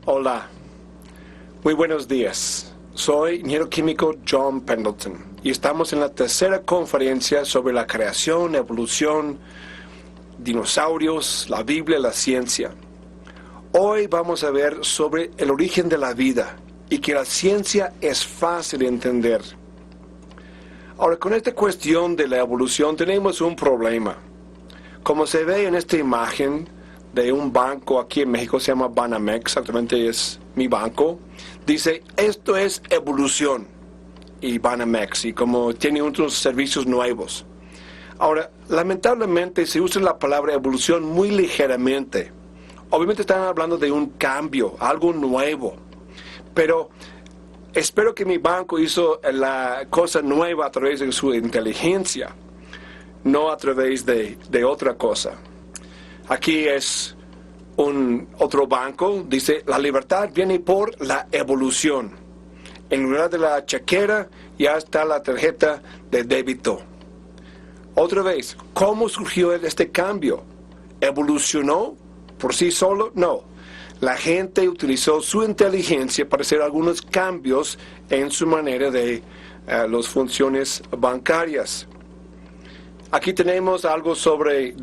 Hola, muy buenos días. Soy ingeniero químico John Pendleton y estamos en la tercera conferencia sobre la creación, evolución, dinosaurios, la Biblia, la ciencia. Hoy vamos a ver sobre el origen de la vida y que la ciencia es fácil de entender. Ahora, con esta cuestión de la evolución tenemos un problema. Como se ve en esta imagen de un banco aquí en México, se llama Banamex, exactamente es mi banco, dice, esto es evolución, y Banamex, y como tiene otros servicios nuevos. Ahora, lamentablemente se usa la palabra evolución muy ligeramente. Obviamente están hablando de un cambio, algo nuevo, pero espero que mi banco hizo la cosa nueva a través de su inteligencia, no a través de otra cosa. Aquí es otro banco, dice, la libertad viene por la evolución. En lugar de la chequera, ya está la tarjeta de débito. Otra vez, ¿cómo surgió este cambio? ¿Evolucionó por sí solo? No. La gente utilizó su inteligencia para hacer algunos cambios en su manera de las funciones bancarias. Aquí tenemos algo sobre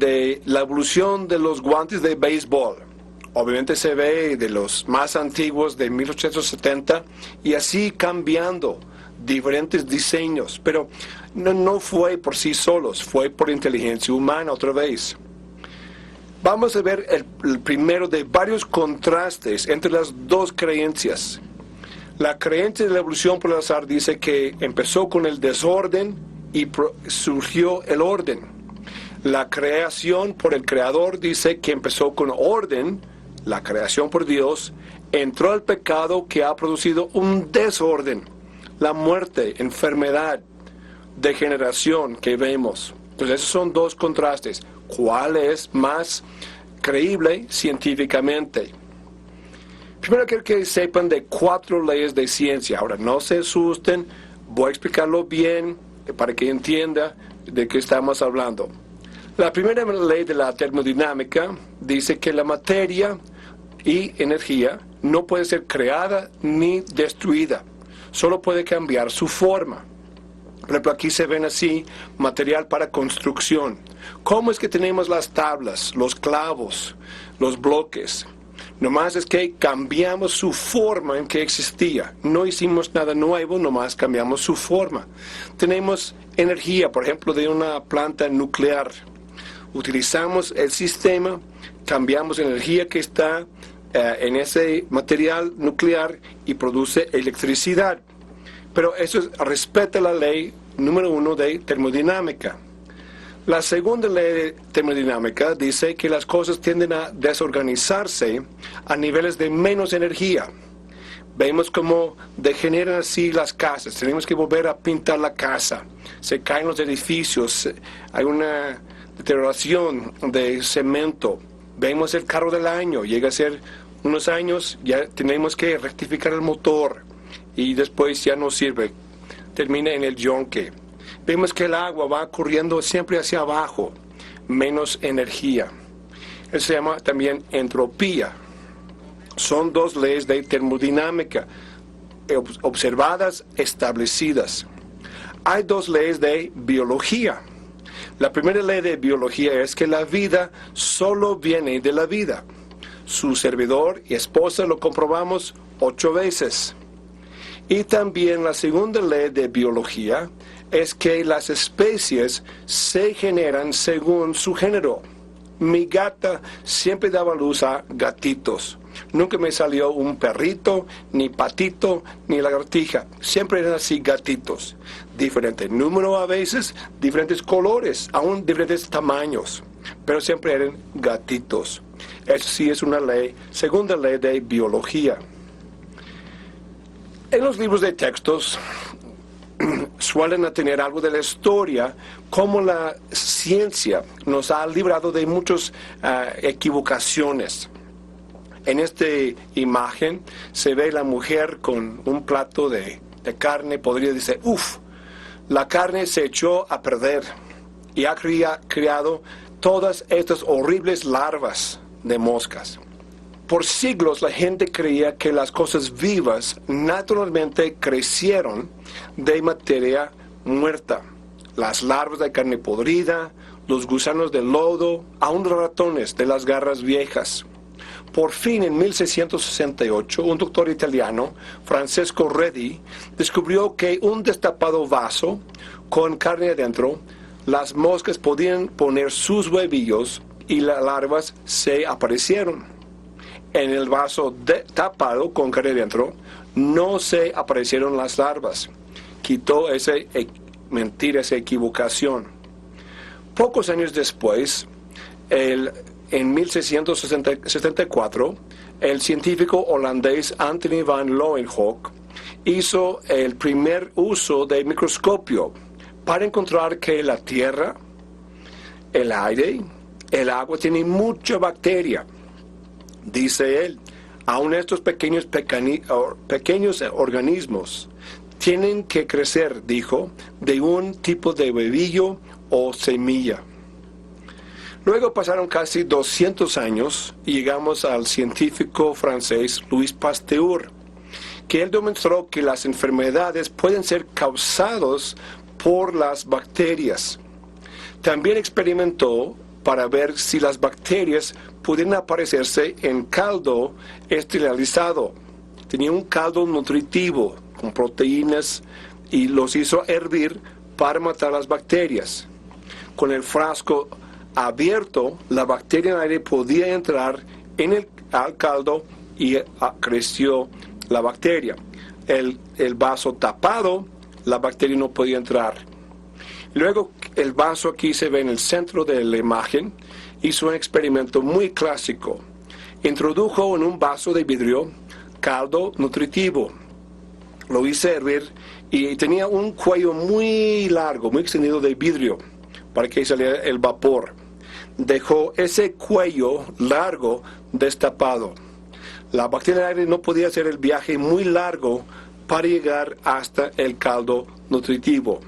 la evolución de los guantes de béisbol. Obviamente se ve de los más antiguos de 1870 y así cambiando diferentes diseños. Pero no fue por sí solos, fue por inteligencia humana otra vez. Vamos a ver el primero de varios contrastes entre las dos creencias. La creencia de la evolución por el azar dice que empezó con el desorden y surgió el orden. La creación por el Creador dice que empezó con orden, la creación por Dios, entró el pecado que ha producido un desorden, la muerte, enfermedad, degeneración que vemos. Entonces esos son dos contrastes. ¿Cuál es más creíble científicamente? Primero quiero que sepan de 4 leyes de ciencia. Ahora no se asusten, voy a explicarlo bien para que entienda de qué estamos hablando. La primera ley de la termodinámica dice que la materia y energía no puede ser creada ni destruida, solo puede cambiar su forma. Por ejemplo, aquí se ven así material para construcción. ¿Cómo es que tenemos las tablas, los clavos, los bloques? Nomás es que cambiamos su forma en que existía. No hicimos nada nuevo, nomás cambiamos su forma. Tenemos energía, por ejemplo, de una planta nuclear. Utilizamos el sistema, cambiamos energía que está en ese material nuclear y produce electricidad. Pero eso respeta la ley número 1 de termodinámica. La segunda ley de termodinámica dice que las cosas tienden a desorganizarse a niveles de menos energía. Vemos cómo degeneran así las casas. Tenemos que volver a pintar la casa. Se caen los edificios. Hay una deterioración de cemento. Vemos el carro del año. Llega a ser unos años, ya tenemos que rectificar el motor. Y después ya no sirve. Termina en el yonque. Vemos que el agua va corriendo siempre hacia abajo, menos energía. Eso se llama también entropía. Son 2 leyes de termodinámica, observadas, establecidas. Hay 2 leyes de biología. La primera ley de biología es que la vida solo viene de la vida. Su servidor y esposa lo comprobamos 8 veces. Y también la segunda ley de biología es que las especies se generan según su género. Mi gata siempre daba luz a gatitos. Nunca me salió un perrito, ni patito, ni lagartija. Siempre eran así gatitos. Diferente número a veces, diferentes colores, aún diferentes tamaños. Pero siempre eran gatitos. Eso sí es una ley, segunda ley de biología. En los libros de textos suelen tener algo de la historia, como la ciencia nos ha librado de muchas equivocaciones. En esta imagen se ve la mujer con un plato de carne, podría decir, la carne se echó a perder y ha creado todas estas horribles larvas de moscas. por siglos la gente creía que las cosas vivas naturalmente crecieron de materia muerta. Las larvas de carne podrida, los gusanos de lodo, aún los ratones de las garras viejas. Por fin, en 1668, un doctor italiano, Francesco Redi, descubrió que un destapado vaso con carne adentro, las moscas podían poner sus huevillos y las larvas se aparecieron. En el vaso tapado con carne adentro, no se aparecieron las larvas. Quitó esa mentira, esa equivocación. Pocos años después, en 1674, el científico holandés Anthony van Leeuwenhoek hizo el primer uso del microscopio para encontrar que la tierra, el aire, el agua tienen mucha bacteria. Dice él, aún estos pequeños organismos tienen que crecer, dijo, de un tipo de huevillo o semilla. Luego pasaron casi 200 años y llegamos al científico francés Louis Pasteur, que él demostró que las enfermedades pueden ser causadas por las bacterias. También experimentó para ver si las bacterias podían aparecerse en caldo esterilizado. Tenía un caldo nutritivo con proteínas y los hizo hervir para matar las bacterias. Con el frasco abierto, la bacteria en el aire podía entrar al caldo y creció la bacteria. El vaso tapado, la bacteria no podía entrar. Luego, el vaso aquí se ve en el centro de la imagen. Hizo un experimento muy clásico. Introdujo en un vaso de vidrio caldo nutritivo. Lo hizo hervir y tenía un cuello muy largo, muy extendido de vidrio para que saliera el vapor. Dejó ese cuello largo destapado. La bacteria del aire no podía hacer el viaje muy largo para llegar hasta el caldo nutritivo.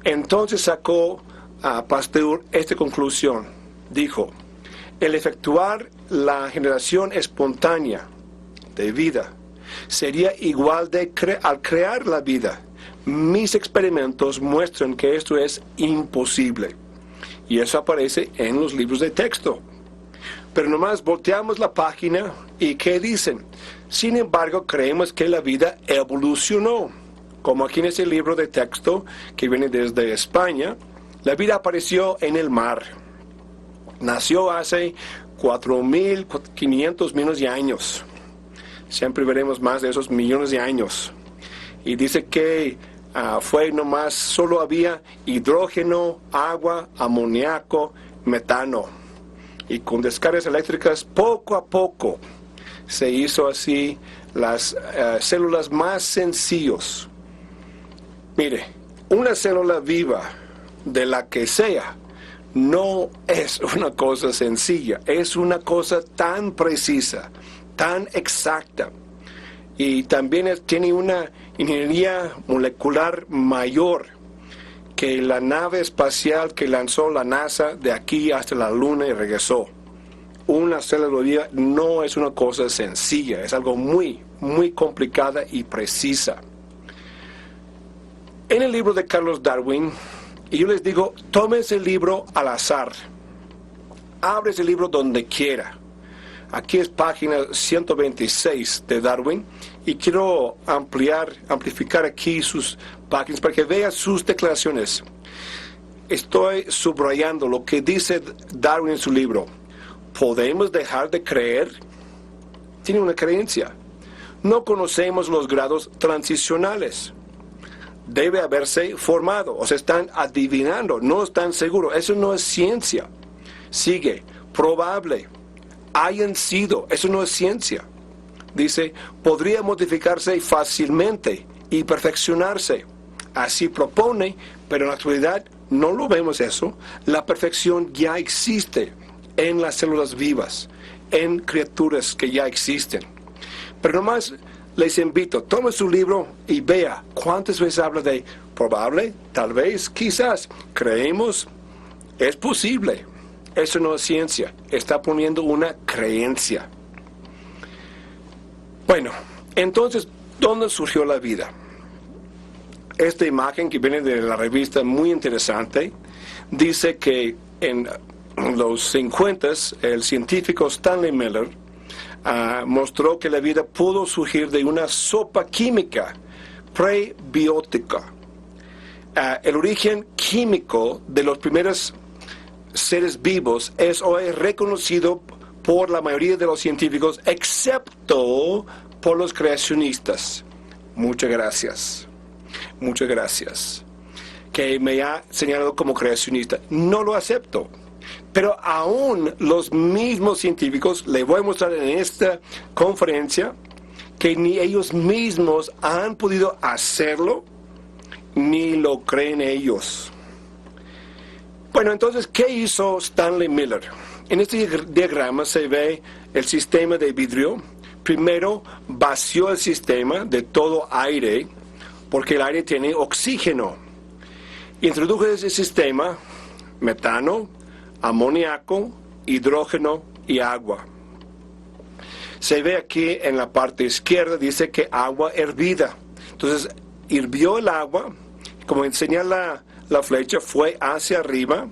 Entonces sacó a Pasteur esta conclusión. Dijo, el efectuar la generación espontánea de vida sería igual al crear la vida. Mis experimentos muestran que esto es imposible. Y eso aparece en los libros de texto. Pero nomás volteamos la página y ¿qué dicen? Sin embargo, creemos que la vida evolucionó. Como aquí en ese libro de texto que viene desde España, la vida apareció en el mar. Nació hace 4.500 millones de años. Siempre veremos más de esos millones de años. Y dice que solo había hidrógeno, agua, amoníaco, metano. Y con descargas eléctricas, poco a poco, se hizo así las células más sencillas. Mire, una célula viva, de la que sea, no es una cosa sencilla, es una cosa tan precisa, tan exacta. Y también tiene una ingeniería molecular mayor que la nave espacial que lanzó la NASA de aquí hasta la Luna y regresó. Una célula viva no es una cosa sencilla, es algo muy, muy complicada y precisa. En el libro de Carlos Darwin, y yo les digo, tome ese libro al azar, abre ese libro donde quiera. Aquí es página 126 de Darwin y quiero amplificar aquí sus páginas para que vea sus declaraciones. Estoy subrayando lo que dice Darwin en su libro. ¿Podemos dejar de creer? Tiene una creencia. No conocemos los grados transicionales. Debe haberse formado, o se están adivinando, no están seguros. Eso no es ciencia. Sigue, probable. Hayan sido, eso no es ciencia. Dice, podría modificarse fácilmente y perfeccionarse. Así propone, pero en la actualidad no lo vemos eso. La perfección ya existe en las células vivas, en criaturas que ya existen. Pero nomás les invito, tome su libro y vea cuántas veces habla de probable, tal vez, quizás, creemos, es posible. Eso no es ciencia, está poniendo una creencia. Bueno, entonces, ¿dónde surgió la vida? Esta imagen que viene de la revista, muy interesante, dice que en los 50 el científico Stanley Miller mostró que la vida pudo surgir de una sopa química prebiótica. El origen químico de los primeros seres vivos es hoy reconocido por la mayoría de los científicos, excepto por los creacionistas. Muchas gracias. Muchas gracias. Que me ha señalado como creacionista. No lo acepto. Pero aún los mismos científicos, les voy a mostrar en esta conferencia, que ni ellos mismos han podido hacerlo, ni lo creen ellos. Bueno, entonces, ¿qué hizo Stanley Miller? En este diagrama se ve el sistema de vidrio. Primero vació el sistema de todo aire, porque el aire tiene oxígeno. Introdujo ese sistema metano, amoníaco, hidrógeno y agua. Se ve aquí en la parte izquierda, dice que agua hervida. Entonces, hirvió el agua, como enseña la flecha, fue hacia arriba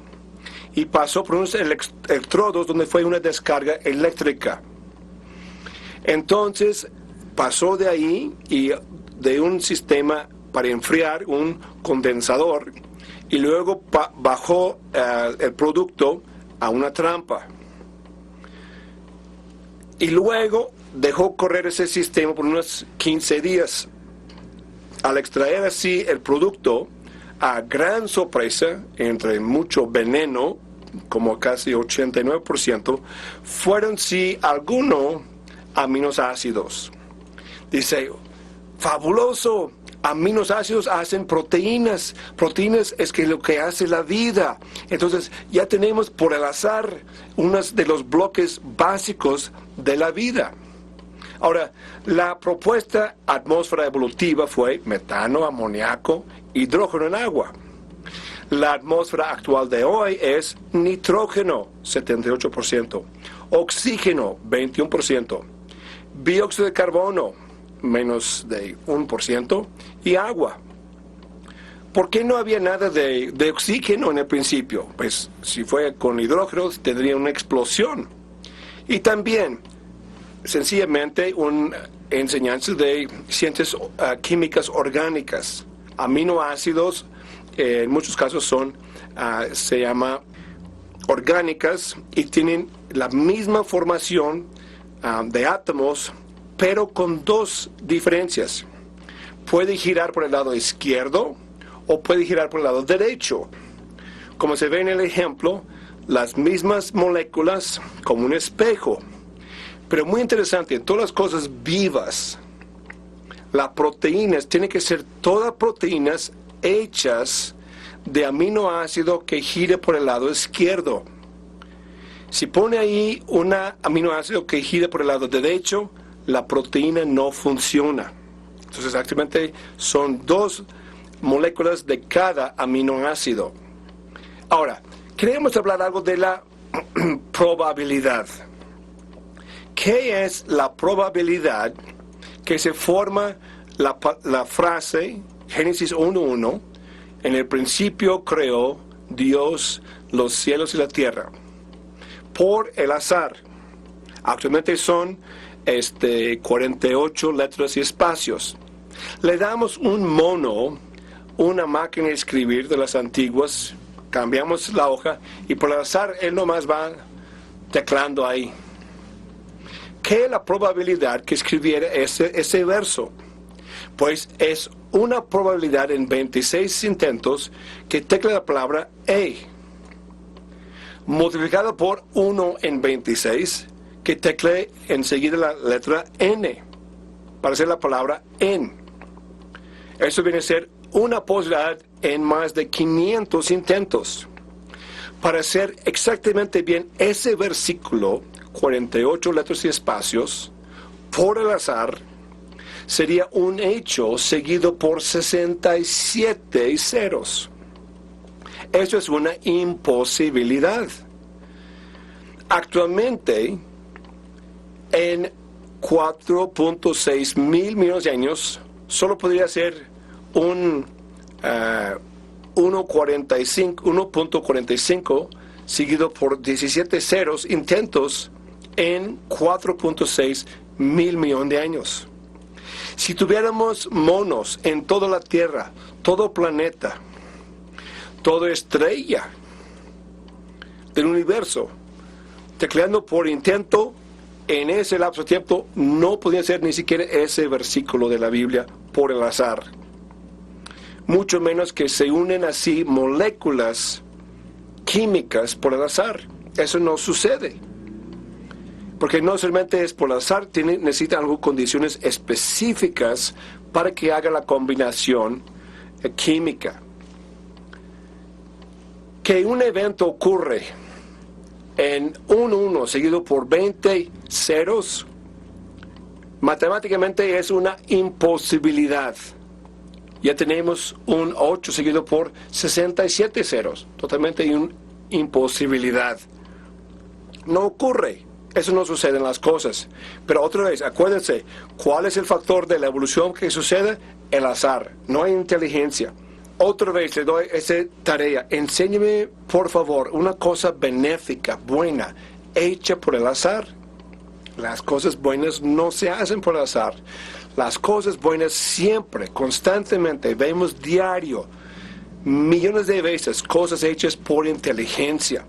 y pasó por unos electrodos donde fue una descarga eléctrica. Entonces, pasó de ahí y de un sistema para enfriar, un condensador, y luego bajó el producto a una trampa. Y luego dejó correr ese sistema por unos 15 días. Al extraer así el producto, a gran sorpresa, entre mucho veneno, como casi 89%, fueron sí algunos aminoácidos. Dice, fabuloso, aminoácidos hacen proteínas. Proteínas es que lo que hace la vida. Entonces ya tenemos por el azar unos de los bloques básicos de la vida. Ahora, la propuesta atmósfera evolutiva fue metano, amoníaco, hidrógeno en agua. La atmósfera actual de hoy es nitrógeno, 78%, oxígeno, 21%, dióxido de carbono, menos de 1%, y agua. ¿Por qué no había nada de oxígeno en el principio? Pues si fue con hidrógeno tendría una explosión. Y también, sencillamente, una enseñanza de ciencias químicas orgánicas. Aminoácidos, en muchos casos se llama orgánicas y tienen la misma formación de átomos, pero con dos diferencias. Puede girar por el lado izquierdo o puede girar por el lado derecho. Como se ve en el ejemplo, las mismas moléculas como un espejo. Pero muy interesante, en todas las cosas vivas, las proteínas tienen que ser todas proteínas hechas de aminoácido que gire por el lado izquierdo. Si pone ahí un aminoácido que gire por el lado derecho, la proteína no funciona. Entonces, exactamente son dos moléculas de cada aminoácido. Ahora, queremos hablar algo de la probabilidad. ¿Qué es la probabilidad que se forma la frase Génesis 1:1? En el principio creó Dios los cielos y la tierra. Por el azar. Actualmente son 48 letras y espacios. Le damos un mono, una máquina de escribir de las antiguas, cambiamos la hoja y por el azar él nomás va teclando ahí. ¿Qué es la probabilidad que escribiera ese verso? Pues es una probabilidad en 26 intentos que tecle la palabra E, multiplicada por 1 en 26, que tecle enseguida la letra N, para hacer la palabra en. Eso viene a ser una posibilidad en más de 500 intentos. Para hacer exactamente bien ese versículo, 48 letras y espacios, por el azar, sería un hecho seguido por 67 ceros. Eso es una imposibilidad. Actualmente, en 4.6 mil millones de años, solo podría ser un 1.45 seguido por 17 ceros intentos en 4.6 mil millones de años. Si tuviéramos monos en toda la Tierra, todo planeta, toda estrella del universo, tecleando por intento, en ese lapso de tiempo no podía ser ni siquiera ese versículo de la Biblia por el azar. Mucho menos que se unen así moléculas químicas por el azar. Eso no sucede. Porque no solamente es por el azar, necesita algo condiciones específicas para que haga la combinación química. Que un evento ocurre en un 1 seguido por 20 ceros, matemáticamente es una imposibilidad. Ya tenemos un 8 seguido por 67 ceros, totalmente una imposibilidad. No ocurre, eso no sucede en las cosas. Pero otra vez, acuérdense, ¿cuál es el factor de la evolución que sucede? El azar, no hay inteligencia. Otra vez le doy esa tarea. Enséñeme, por favor, una cosa benéfica, buena, hecha por el azar. Las cosas buenas no se hacen por el azar. Las cosas buenas siempre, constantemente, vemos diario, millones de veces, cosas hechas por inteligencia.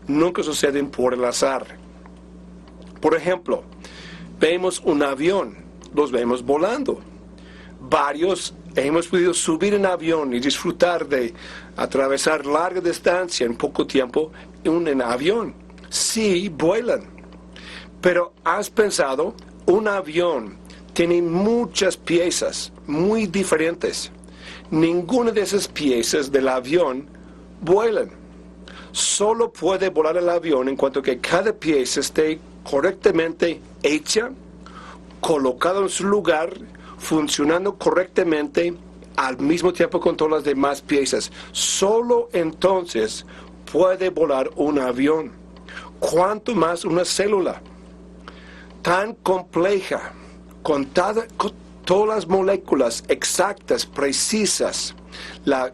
Nunca suceden por el azar. Por ejemplo, vemos un avión, los vemos volando. Varios hemos podido subir en avión y disfrutar de atravesar larga distancia en poco tiempo en avión. Sí, vuelan. Pero ¿has pensado? Un avión tiene muchas piezas muy diferentes. Ninguna de esas piezas del avión vuelan. Solo puede volar el avión en cuanto que cada pieza esté correctamente hecha, colocada en su lugar, funcionando correctamente al mismo tiempo con todas las demás piezas. Solo entonces puede volar un avión. Cuanto más una célula tan compleja, con todas las moléculas exactas, precisas, las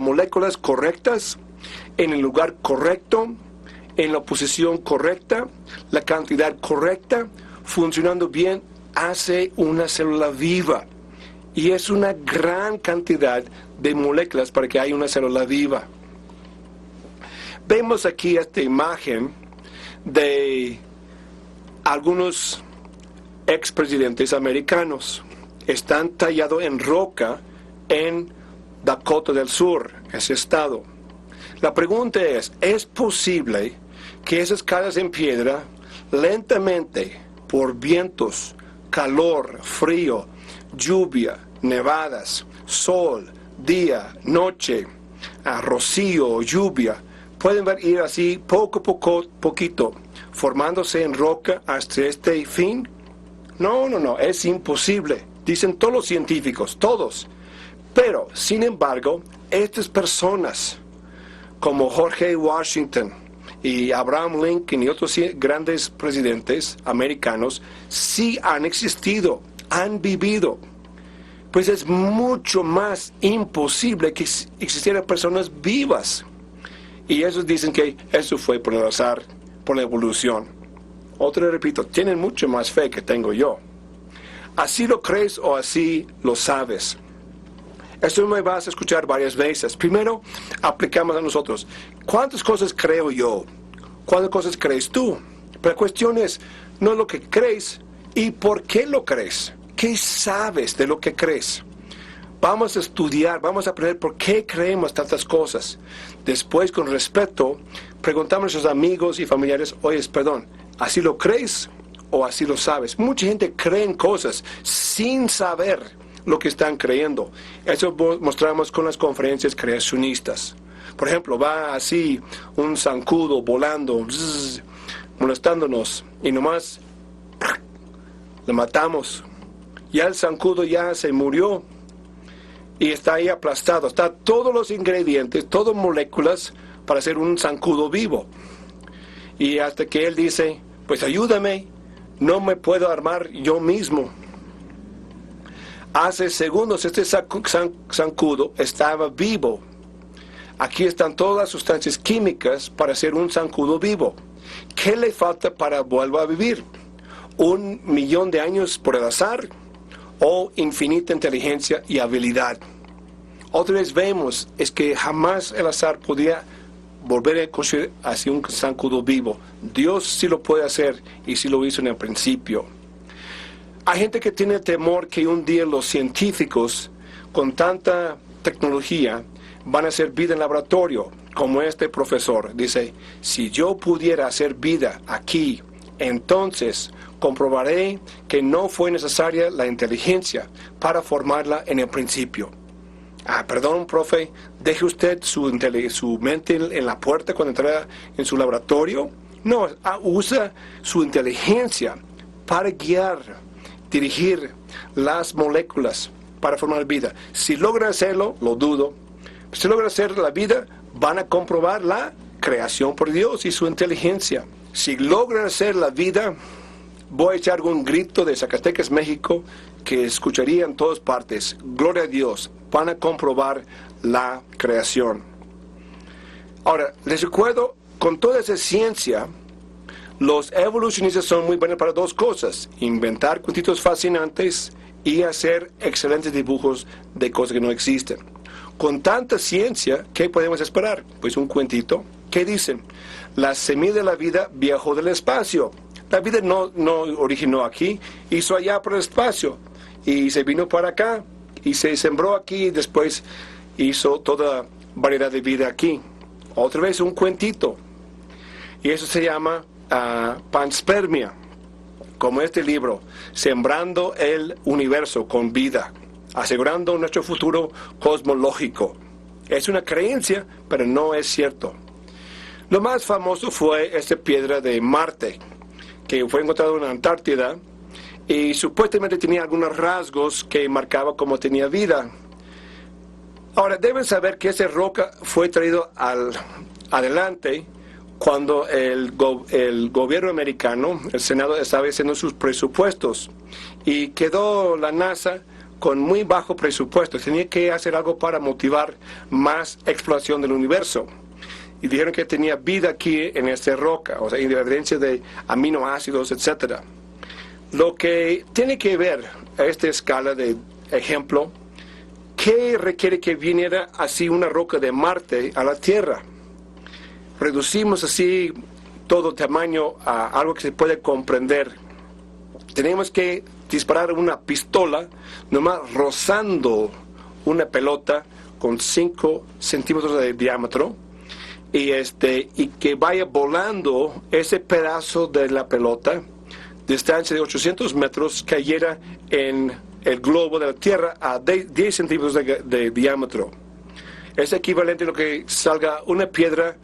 moléculas correctas, en el lugar correcto, en la posición correcta, la cantidad correcta, funcionando bien, hace una célula viva. Y es una gran cantidad de moléculas para que haya una célula viva. Vemos aquí esta imagen de algunos expresidentes americanos. Están tallados en roca en Dakota del Sur, ese estado. La pregunta ¿es posible que esas casas en piedra lentamente, por vientos, calor, frío, lluvia, nevadas, sol, día, noche, rocío, lluvia, pueden ir así poquito, formándose en roca hasta este fin? No, es imposible, dicen todos los científicos, todos. Pero, sin embargo, estas personas, como George Washington y Abraham Lincoln y otros grandes presidentes americanos, sí han existido, han vivido. Pues es mucho más imposible que existieran personas vivas. Y ellos dicen que eso fue por el azar, por la evolución. Otra repito, tienen mucho más fe que tengo yo. ¿Así lo crees o así lo sabes? Esto me vas a escuchar varias veces. Primero, aplicamos a nosotros. ¿Cuántas cosas creo yo? ¿Cuántas cosas crees tú? Pero la cuestión es, no lo que crees, ¿y por qué lo crees? ¿Qué sabes de lo que crees? Vamos a estudiar, vamos a aprender por qué creemos tantas cosas. Después, con respeto, preguntamos a nuestros amigos y familiares, oye, perdón, ¿así lo crees o así lo sabes? Mucha gente cree en cosas sin saber lo que están creyendo. Eso mostramos con las conferencias creacionistas. Por ejemplo, va así un zancudo volando, molestándonos, y nomás lo matamos. Ya el zancudo ya se murió y está ahí aplastado. Está todos los ingredientes, todas moléculas para hacer un zancudo vivo. Y hasta que él dice, pues ayúdame, no me puedo armar yo mismo. Hace segundos este zancudo estaba vivo. Aquí están todas las sustancias químicas para hacer un zancudo vivo. ¿Qué le falta para vuelva a vivir? ¿1 millón de años por el azar? ¿O infinita inteligencia y habilidad? Otra vez vemos es que jamás el azar podía volver a construir hacia un zancudo vivo. Dios sí lo puede hacer y sí lo hizo en el principio. Hay gente que tiene temor que un día los científicos, con tanta tecnología, van a hacer vida en laboratorio, como este profesor. Dice, si yo pudiera hacer vida aquí, entonces comprobaré que no fue necesaria la inteligencia para formarla en el principio. Perdón, profe, deje usted su mente en la puerta cuando entra en su laboratorio. No, usa su inteligencia para guiar, dirigir las moléculas para formar vida. Si logra hacerlo, lo dudo. Si logra hacer la vida, van a comprobar la creación por Dios y su inteligencia. Si logran hacer la vida, voy a echar un grito de Zacatecas, México, que escucharía en todas partes. Gloria a Dios, van a comprobar la creación. Ahora, les recuerdo, con toda esa ciencia, los evolucionistas son muy buenos para 2 cosas: inventar cuentitos fascinantes y hacer excelentes dibujos de cosas que no existen. Con tanta ciencia, ¿qué podemos esperar? Pues un cuentito. ¿Qué dicen? La semilla de la vida viajó del espacio. La vida no originó aquí, hizo allá por el espacio y se vino para acá y se sembró aquí y después hizo toda variedad de vida aquí. Otra vez un cuentito. Y eso se llama panspermia, como este libro, Sembrando el Universo con Vida, asegurando nuestro futuro cosmológico. Es una creencia, pero no es cierto. Lo más famoso fue esta piedra de Marte, que fue encontrada en la Antártida y supuestamente tenía algunos rasgos que marcaban cómo tenía vida. Ahora, deben saber que esa roca fue traído adelante cuando el gobierno americano, el Senado, estaba haciendo sus presupuestos y quedó la NASA con muy bajo presupuesto. Tenía que hacer algo para motivar más exploración del universo. Y dijeron que tenía vida aquí en esta roca, o sea, evidencia de aminoácidos, etc. Lo que tiene que ver a esta escala de ejemplo, ¿qué requiere que viniera así una roca de Marte a la Tierra? Reducimos así todo tamaño a algo que se puede comprender. Tenemos que disparar una pistola, nomás rozando una pelota con 5 centímetros de diámetro, y que vaya volando ese pedazo de la pelota, distancia de 800 metros, cayera en el globo de la Tierra a 10 centímetros de diámetro. Es equivalente a lo que salga una piedra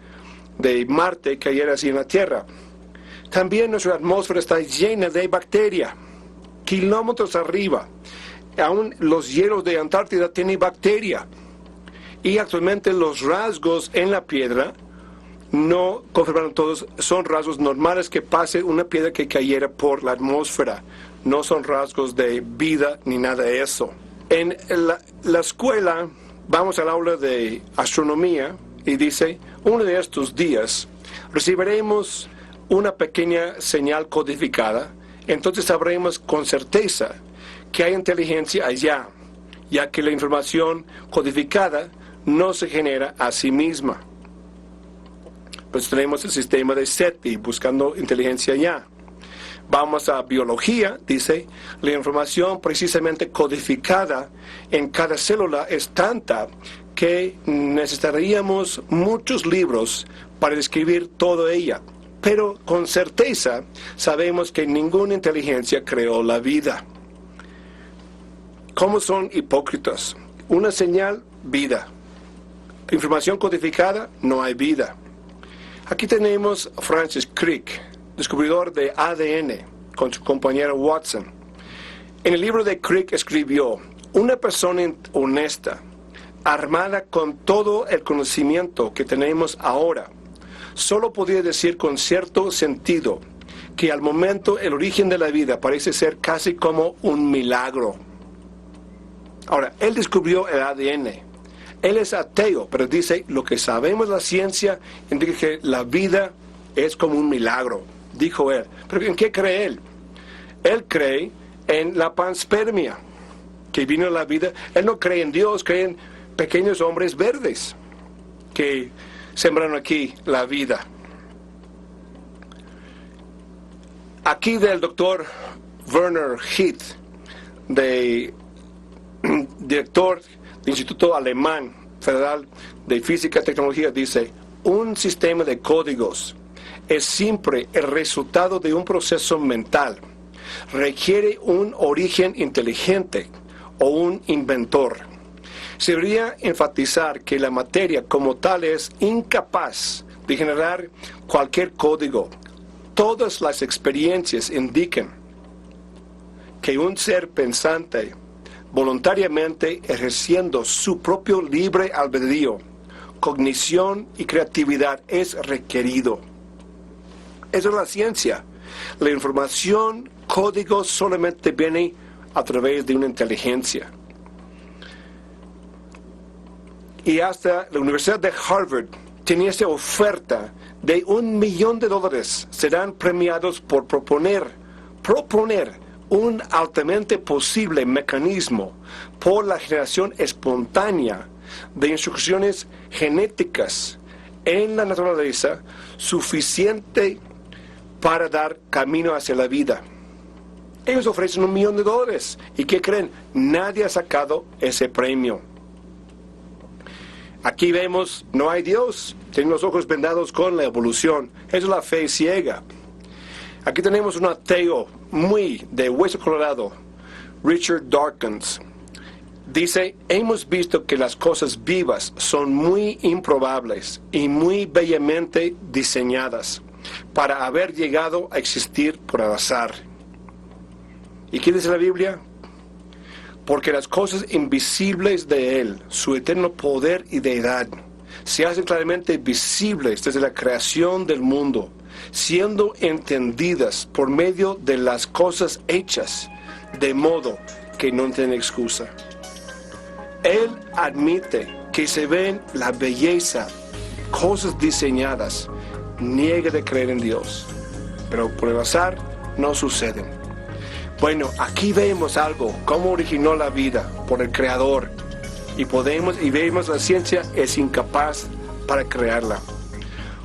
de Marte cayera así en la Tierra. También nuestra atmósfera está llena de bacterias, kilómetros arriba. Aún los hielos de Antártida tienen bacteria. Y actualmente los rasgos en la piedra no confirmaron todos, son rasgos normales que pase una piedra que cayera por la atmósfera. No son rasgos de vida ni nada de eso. En la escuela vamos al aula de astronomía y dice, uno de estos días recibiremos una pequeña señal codificada, entonces sabremos con certeza que hay inteligencia allá, ya que la información codificada no se genera a sí misma. Pues tenemos el sistema de SETI buscando inteligencia allá. Vamos a biología, dice, la información precisamente codificada en cada célula es tanta que necesitaríamos muchos libros para describir toda ella. Pero con certeza sabemos que ninguna inteligencia creó la vida. ¿Cómo son hipócritas? Una señal, vida. Información codificada, no hay vida. Aquí tenemos a Francis Crick, descubridor de ADN, con su compañero Watson. En el libro de Crick escribió, una persona honesta, armada con todo el conocimiento que tenemos ahora, solo podría decir con cierto sentido que al momento el origen de la vida parece ser casi como un milagro. Ahora, él descubrió el ADN. Él es ateo, pero dice, lo que sabemos de la ciencia indica que la vida es como un milagro, dijo él. ¿Pero en qué cree él? Él cree en la panspermia, que vino a la vida. Él no cree en Dios, cree en pequeños hombres verdes que sembraron aquí la vida. Aquí del doctor Werner Heath, director del Instituto Alemán Federal de Física y Tecnología, dice, un sistema de códigos es siempre el resultado de un proceso mental. Requiere un origen inteligente o un inventor. Se debería enfatizar que la materia como tal es incapaz de generar cualquier código. Todas las experiencias indican que un ser pensante, voluntariamente ejerciendo su propio libre albedrío, cognición y creatividad es requerido. Eso es la ciencia. La información, código, solamente viene a través de una inteligencia. Y hasta la Universidad de Harvard tenía esa oferta de $1 millón. Serán premiados por proponer un altamente posible mecanismo por la generación espontánea de instrucciones genéticas en la naturaleza suficiente para dar camino hacia la vida. Ellos ofrecen $1 millón. ¿Y qué creen? Nadie ha sacado ese premio. Aquí vemos, no hay Dios, tienen los ojos vendados con la evolución. Eso es la fe ciega. Aquí tenemos un ateo muy de hueso colorado, Richard Dawkins. Dice, hemos visto que las cosas vivas son muy improbables y muy bellamente diseñadas para haber llegado a existir por al azar. ¿Y qué dice la Biblia? Porque las cosas invisibles de Él, su eterno poder y deidad, se hacen claramente visibles desde la creación del mundo, siendo entendidas por medio de las cosas hechas, de modo que no tienen excusa. Él admite que se ven la belleza, cosas diseñadas, niega de creer en Dios, pero por el azar no suceden. Bueno, aquí vemos algo, cómo originó la vida por el Creador, y vemos la ciencia es incapaz para crearla.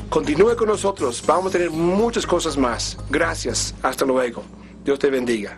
Continúe con nosotros, vamos a tener muchas cosas más. Gracias, hasta luego. Dios te bendiga.